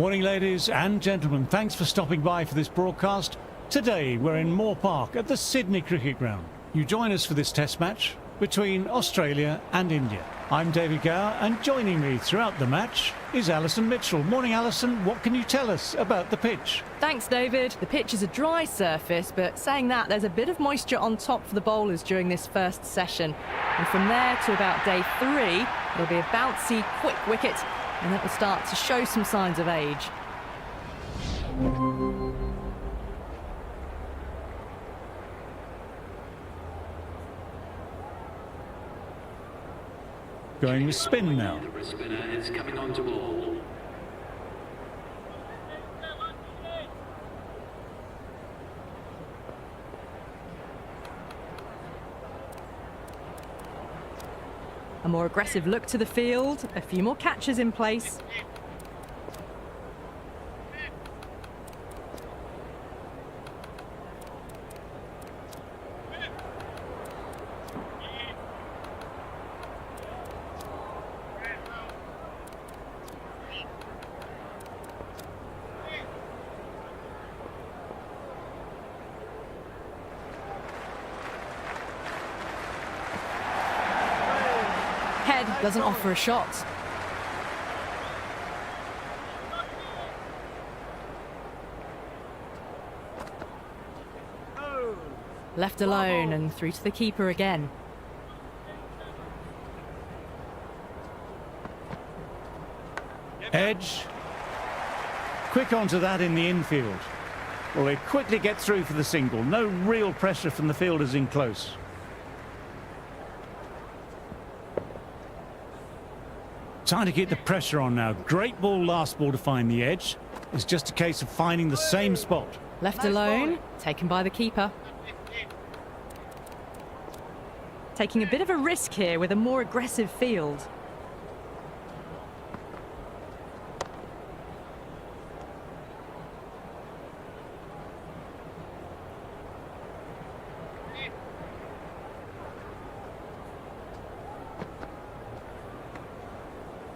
Morning, ladies and gentlemen. Thanks for stopping by for this broadcast. Today we're in Moore Park at the Sydney Cricket Ground. You join us for this test match between Australia and India. I'm David Gower, and joining me throughout the match is Alison Mitchell. Morning, Alison. What can you tell us about the pitch? Thanks, David. The pitch is a dry surface, but saying that, there's a bit of moisture on top for the bowlers during this first session. And from there to about day 3, it'll be a bouncy, quick wicket, and it will start to show some signs of age. Going with spin now. The spinner is coming on to ball. A more aggressive look to the field, a few more catches in place. Head doesn't offer a shot. Left alone and through to the keeper again. Edge. Quick onto that in the infield. Well, they quickly get through for the single. No real pressure from the fielders in close. Trying to keep the pressure on now. Great ball last ball to find the edge. It's just a case of finding the same spot. Left alone, taken by the keeper. Taking a bit of a risk here with a more aggressive field.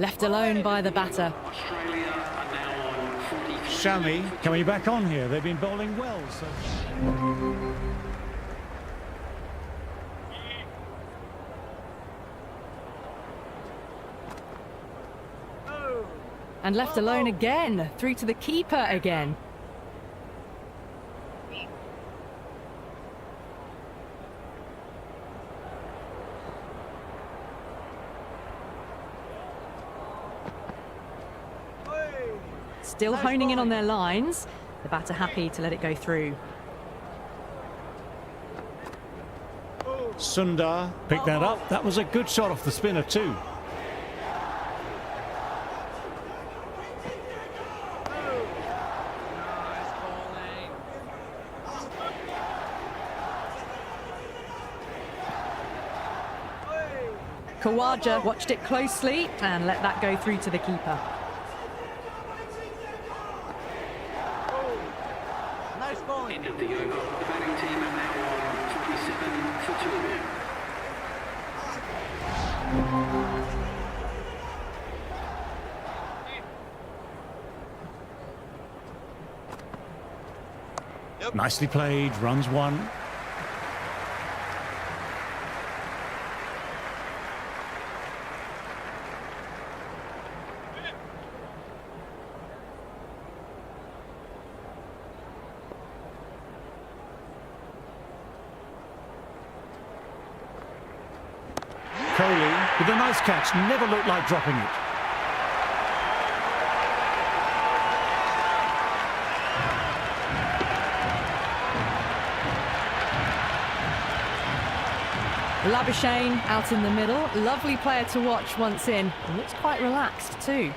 Left alone by the batter. Australia are now on 43. Shami coming back on here. They've been bowling well. So. And left alone again, through to the keeper again. Still honing in on their lines. The batter happy to let it go through. Sundar picked that up. That was a good shot off the spinner too. Khawaja watched it closely and let that go through to the keeper. End of the over. The batting team are now on 47 for 2. Nicely played. Runs one. Kohli with a nice catch, never looked like dropping it. Labuschagne out in the middle, lovely player to watch once in, and looks quite relaxed too.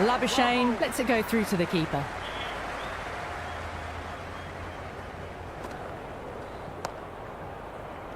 Labuschagne lets it go through to the keeper.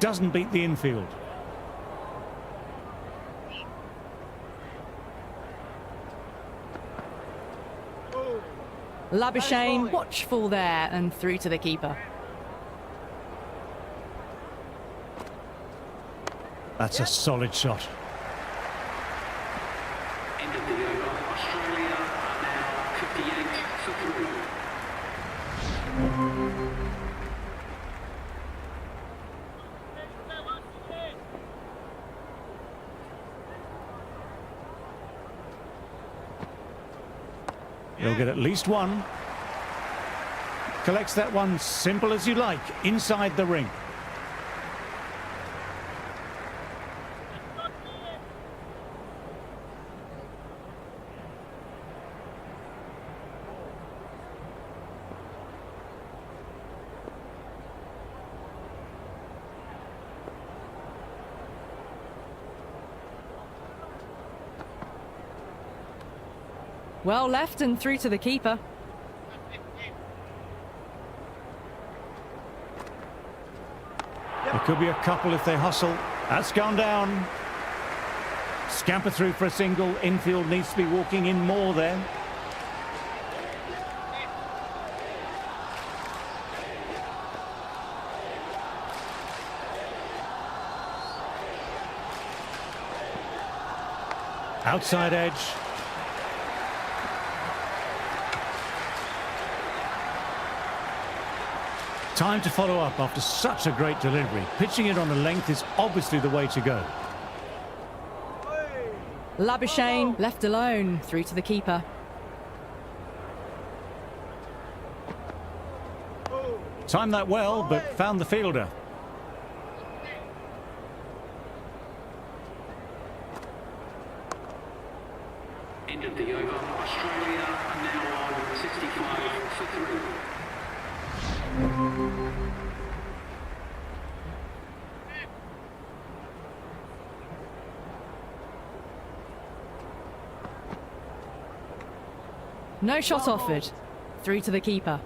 Doesn't beat the infield. Labuschagne watchful there and through to the keeper. That's a solid shot. He'll get at least one. Collects that one simple as you like, inside the ring. Well left and through to the keeper. There could be a couple if they hustle. That's gone down. Scamper through for a single. Infield needs to be walking in more there. Outside edge. Time to follow up after such a great delivery. Pitching it on the length is obviously the way to go. Labuschagne left alone, through to the keeper. Timed that well, but found the fielder. End of the over. Australia now on 65 for 3. No shot offered. Through to the keeper.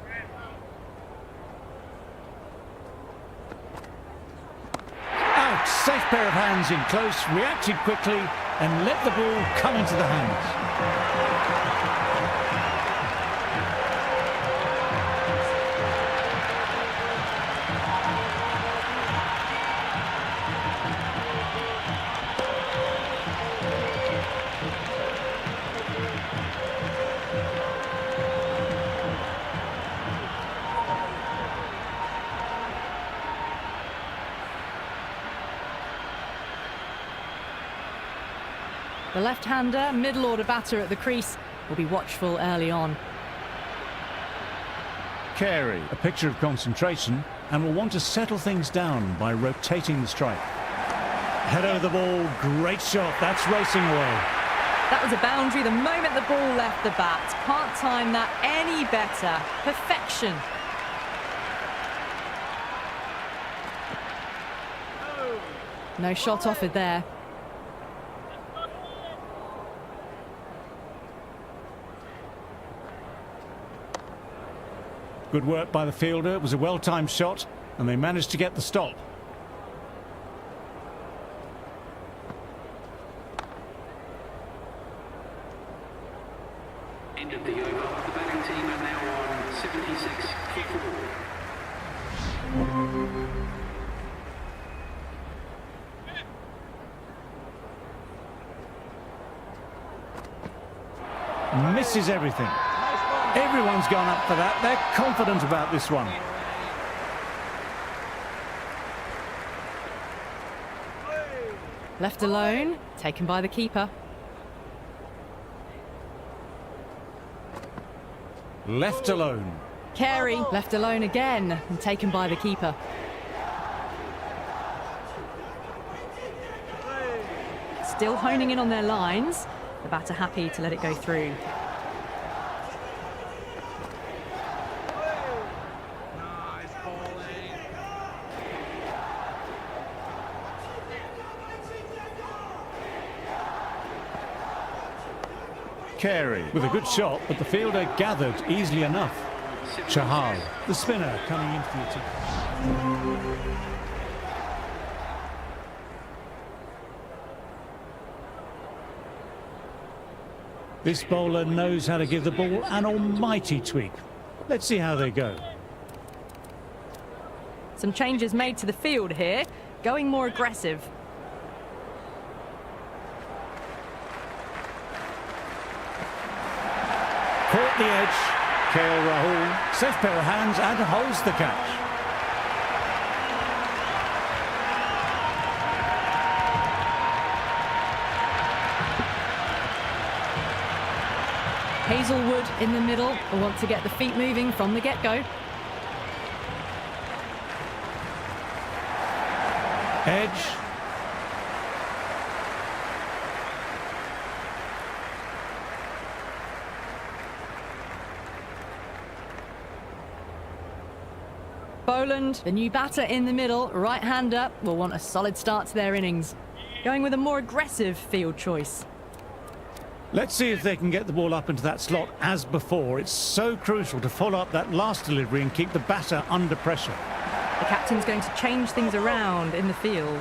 Out! Safe pair of hands in close, reacted quickly and let the ball come into the hands. The left-hander, middle-order batter at the crease, will be watchful early on. Carey, a picture of concentration, and will want to settle things down by rotating the strike. Head over the ball, great shot, that's racing away. That was a boundary the moment the ball left the bat. Can't time that any better. Perfection. No shot offered there. Good work by the fielder, it was a well-timed shot, and they managed to get the stop. End of the over. The batting team are now on 76 for 4. Misses everything. Everyone's gone up for that. They're confident about this one. Left alone, taken by the keeper. Left alone. Carey left alone again and taken by the keeper. Still honing in on their lines. The batter happy to let it go through. Carey with a good shot, but the fielder gathered easily enough. Chahal, the spinner, coming into the attack. This bowler knows how to give the ball an almighty tweak. Let's see how they go. Some changes made to the field here, going more aggressive. Caught the edge. KL Rahul, safe pair of hands and holds the catch. Hazelwood in the middle will want to get the feet moving from the get-go. Edge. Boland, the new batter in the middle, right hand up, will want a solid start to their innings. Going with a more aggressive field choice. Let's see if they can get the ball up into that slot as before. It's so crucial to follow up that last delivery and keep the batter under pressure. The captain's going to change things around in the field.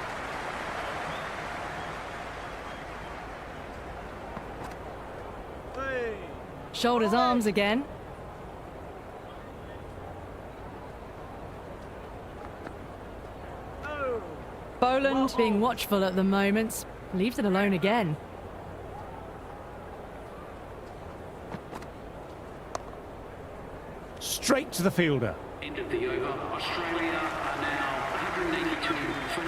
Shoulders, arms again. Boland being watchful at the moment, leaves it alone again. Straight to the fielder. End of the over. Australia are now 182 for 9.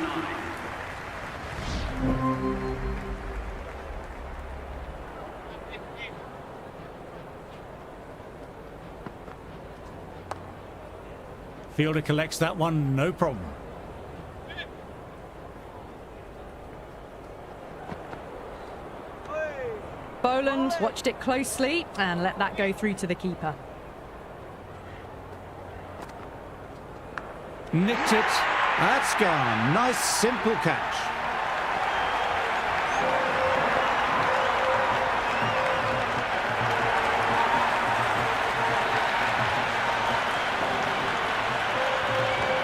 Fielder collects that one, no problem. Boland watched it closely and let that go through to the keeper. Nicked it. That's gone. Nice, simple catch.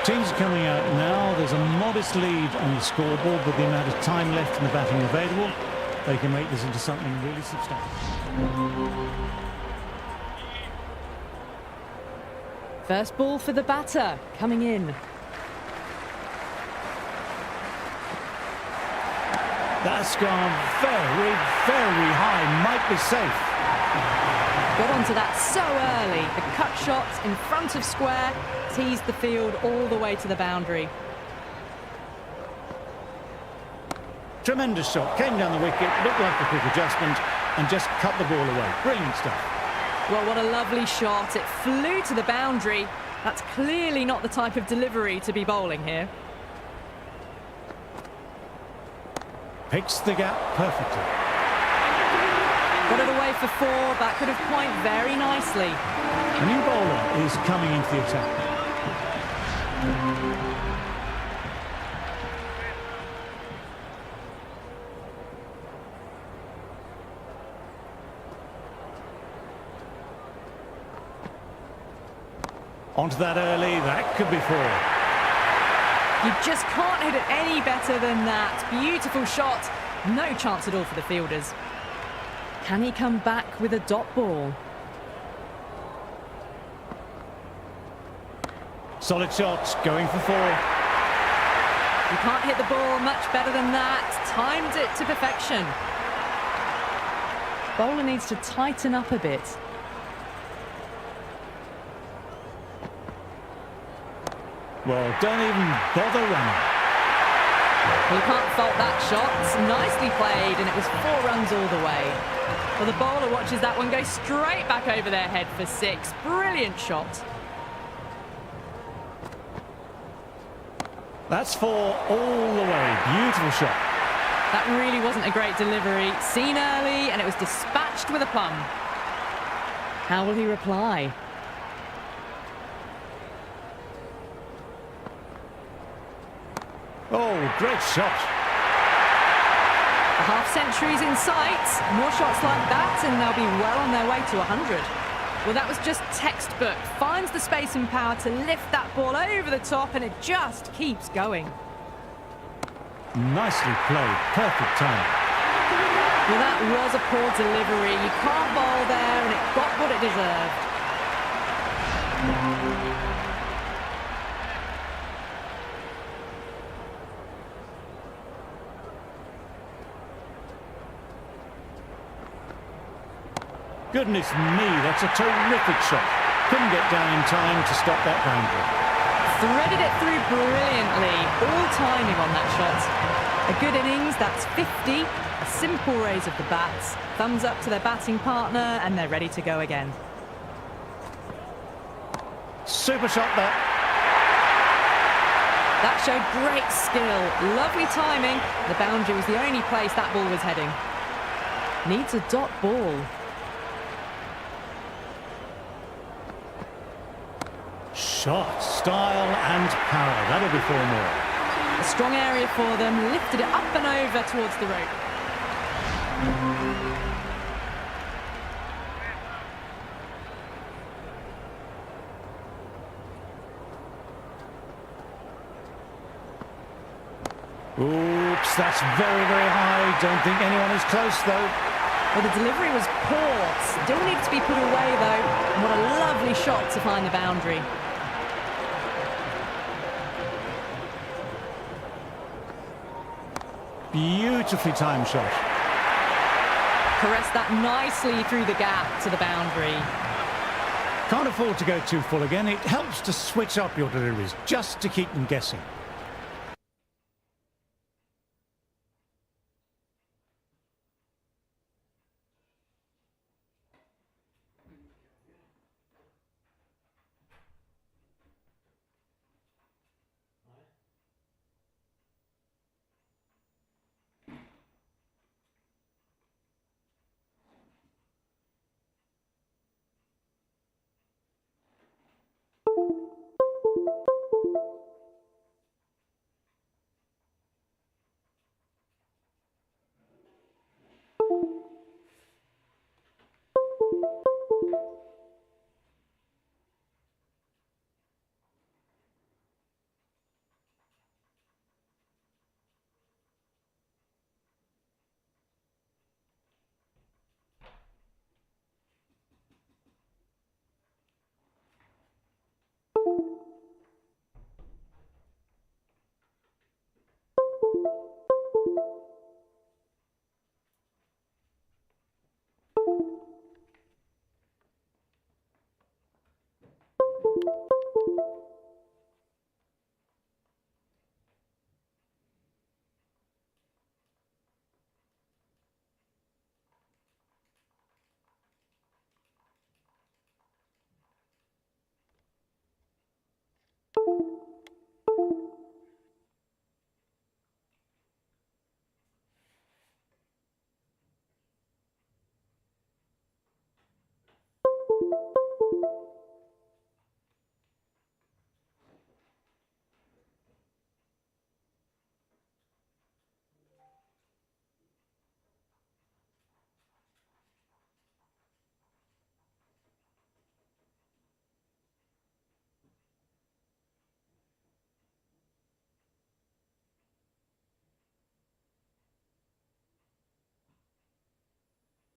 Teams are coming out now. There's a modest lead on the scoreboard with the amount of time left in the batting available. They can make this into something really substantial. First ball for the batter, coming in. That's gone very, very high. Might be safe. Got onto that so early. The cut shot in front of square teased the field all the way to the boundary. Tremendous shot. Came down the wicket, looked like a quick adjustment, and just cut the ball away. Brilliant stuff. Well, what a lovely shot. It flew to the boundary. That's clearly not the type of delivery to be bowling here. Picks the gap perfectly. Got it away for 4. That could have pointed very nicely. A new bowler is coming into the attack. Onto that early, that could be 4. You just can't hit it any better than that. Beautiful shot. No chance at all for the fielders. Can he come back with a dot ball? Solid shots, going for 4. You can't hit the ball much better than that. Timed it to perfection. Bowler needs to tighten up a bit. Well, don't even bother running. Well, you can't fault that shot. Nicely played, and it was 4 runs all the way. Well, the bowler watches that one go straight back over their head for 6. Brilliant shot. That's 4 all the way. Beautiful shot. That really wasn't a great delivery. Seen early, and it was dispatched with a plum. How will he reply? Oh, great shot. A half-century's in sight. More shots like that, and they'll be well on their way to 100. Well, that was just textbook. Finds the space and power to lift that ball over the top, and it just keeps going. Nicely played. Perfect time. Well, that was a poor delivery. You can't bowl there, and it got what it deserved. Goodness me, that's a terrific shot. Couldn't get down in time to stop that boundary. Threaded it through brilliantly. All timing on that shot. A good innings, that's 50. A simple raise of the bats. Thumbs up to their batting partner, and they're ready to go again. Super shot there. That showed great skill. Lovely timing. The boundary was the only place that ball was heading. Needs a dot ball. Shot, style and power. That'll be 4 more. A strong area for them. Lifted it up and over towards the rope. Oops, that's very, very high. Don't think anyone is close, though. Well, the delivery was poor. Still needs to be put away, though. And what a lovely shot to find the boundary. Beautifully timed shot. Caressed that nicely through the gap to the boundary. Can't afford to go too full again. It helps to switch up your deliveries, just to keep them guessing.